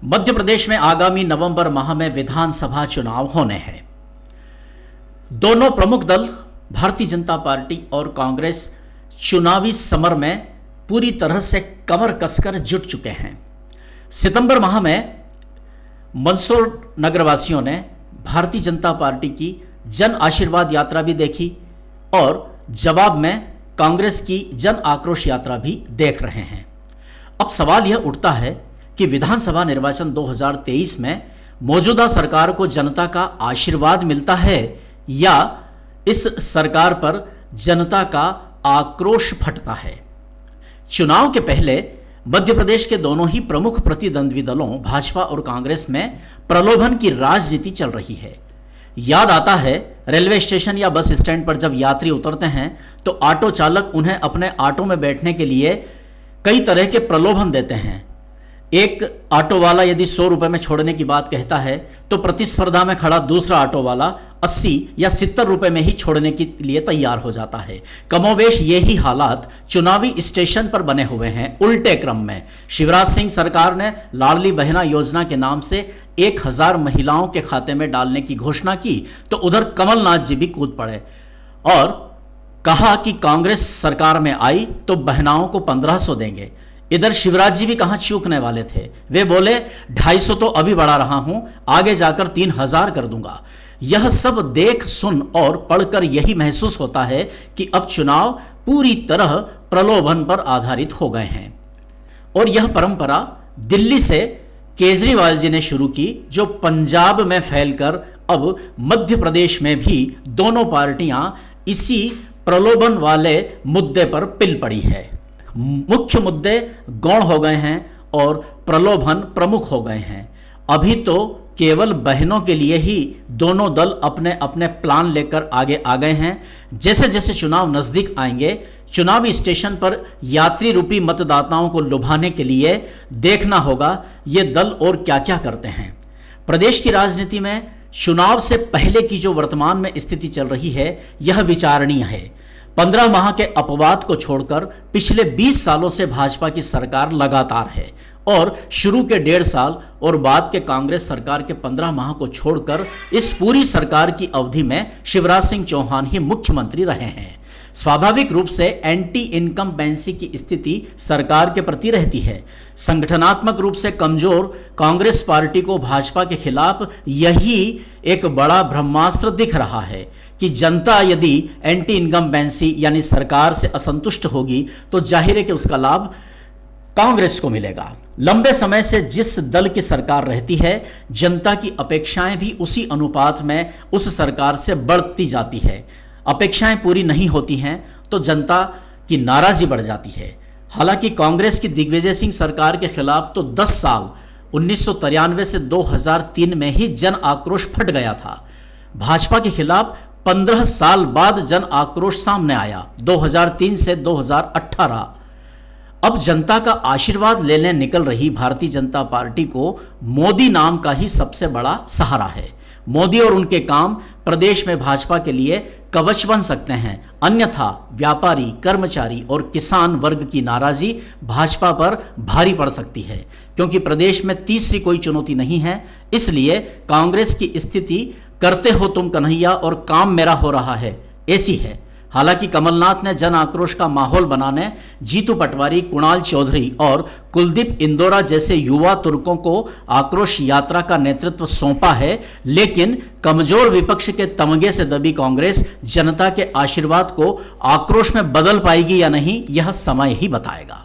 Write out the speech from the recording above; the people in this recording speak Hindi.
मध्य प्रदेश में आगामी नवंबर माह में विधानसभा चुनाव होने हैं। दोनों प्रमुख दल भारतीय जनता पार्टी और कांग्रेस चुनावी समर में पूरी तरह से कमर कसकर जुट चुके हैं। सितंबर माह में मंदसौर नगरवासियों ने भारतीय जनता पार्टी की जन आशीर्वाद यात्रा भी देखी और जवाब में कांग्रेस की जन आक्रोश यात्रा भी देख रहे हैं। अब सवाल यह उठता है कि विधानसभा निर्वाचन 2023 में मौजूदा सरकार को जनता का आशीर्वाद मिलता है या इस सरकार पर जनता का आक्रोश फटता है। चुनाव के पहले मध्य प्रदेश के दोनों ही प्रमुख प्रतिद्वंद्वी दलों भाजपा और कांग्रेस में प्रलोभन की राजनीति चल रही है। याद आता है रेलवे स्टेशन या बस स्टैंड पर जब यात्री उतरते हैं तो ऑटो चालक उन्हें अपने ऑटो में बैठने के लिए कई तरह के प्रलोभन देते हैं। एक ऑटो वाला यदि 100 रुपए में छोड़ने की बात कहता है तो प्रतिस्पर्धा में खड़ा दूसरा ऑटो वाला 80 या 70 रुपए में ही छोड़ने के लिए तैयार हो जाता है। कमोबेश यही हालात चुनावी स्टेशन पर बने हुए हैं। उल्टे क्रम में शिवराज सिंह सरकार ने लाडली बहना योजना के नाम से 1000 महिलाओं के खाते में डालने की घोषणा की तो उधर कमलनाथ जी भी कूद पड़े और कहा कि कांग्रेस सरकार में आई तो बहनाओं को 1500 देंगे। इधर शिवराज जी भी कहां चूकने वाले थे, वे बोले 250 तो अभी बढ़ा रहा हूं, आगे जाकर 3000 कर दूंगा। यह सब देख सुन और पढ़कर यही महसूस होता है कि अब चुनाव पूरी तरह प्रलोभन पर आधारित हो गए हैं। और यह परंपरा दिल्ली से केजरीवाल जी ने शुरू की, जो पंजाब में फैलकर अब मध्य प्रदेश में भी दोनों पार्टियां इसी प्रलोभन वाले मुद्दे पर पिल पड़ी है। मुख्य मुद्दे गौण हो गए हैं और प्रलोभन प्रमुख हो गए हैं। अभी तो केवल बहनों के लिए ही दोनों दल अपने अपने प्लान लेकर आगे आ गए हैं। जैसे जैसे चुनाव नजदीक आएंगे, चुनावी स्टेशन पर यात्री रूपी मतदाताओं को लुभाने के लिए देखना होगा ये दल और क्या क्या करते हैं। प्रदेश की राजनीति में चुनाव से पहले की जो वर्तमान में स्थिति चल रही है यह विचारणीय है। 15 माह के अपवाद को छोड़कर पिछले 20 सालों से भाजपा की सरकार लगातार है और शुरू के 1.5 साल और बाद के कांग्रेस सरकार के 15 माह को छोड़कर इस पूरी सरकार की अवधि में शिवराज सिंह चौहान ही मुख्यमंत्री रहे हैं। स्वाभाविक रूप से एंटी इनकम्बेंसी की स्थिति सरकार के प्रति रहती है। संगठनात्मक रूप से कमजोर कांग्रेस पार्टी को भाजपा के खिलाफ यही एक बड़ा ब्रह्मास्त्र दिख रहा है कि जनता यदि एंटी इनकम्बेंसी यानी सरकार से असंतुष्ट होगी तो जाहिर है कि उसका लाभ कांग्रेस को मिलेगा। लंबे समय से जिस दल की सरकार रहती है, जनता की अपेक्षाएं भी उसी अनुपात में उस सरकार से बढ़ती जाती है। अपेक्षाएं पूरी नहीं होती हैं तो जनता की नाराजगी बढ़ जाती है। हालांकि कांग्रेस की दिग्विजय सिंह सरकार के खिलाफ तो 10 साल 1993 से 2003 में ही जन आक्रोश फट गया था। भाजपा के खिलाफ 15 साल बाद जन आक्रोश सामने आया, 2003 से 2018। अब जनता का आशीर्वाद लेने निकल रही भारतीय जनता पार्टी को मोदी नाम का ही सबसे बड़ा सहारा है। मोदी और उनके काम प्रदेश में भाजपा के लिए कवच बन सकते हैं, अन्यथा व्यापारी, कर्मचारी और किसान वर्ग की नाराजगी भाजपा पर भारी पड़ सकती है। क्योंकि प्रदेश में तीसरी कोई चुनौती नहीं है, इसलिए कांग्रेस की स्थिति करते हो तुम कन्हैया और काम मेरा हो रहा है ऐसी है। हालांकि कमलनाथ ने जन आक्रोश का माहौल बनाने जीतू पटवारी, कुणाल चौधरी और कुलदीप इंदौरा जैसे युवा तुर्कों को आक्रोश यात्रा का नेतृत्व सौंपा है, लेकिन कमजोर विपक्ष के तमगे से दबी कांग्रेस जनता के आशीर्वाद को आक्रोश में बदल पाएगी या नहीं, यह समय ही बताएगा।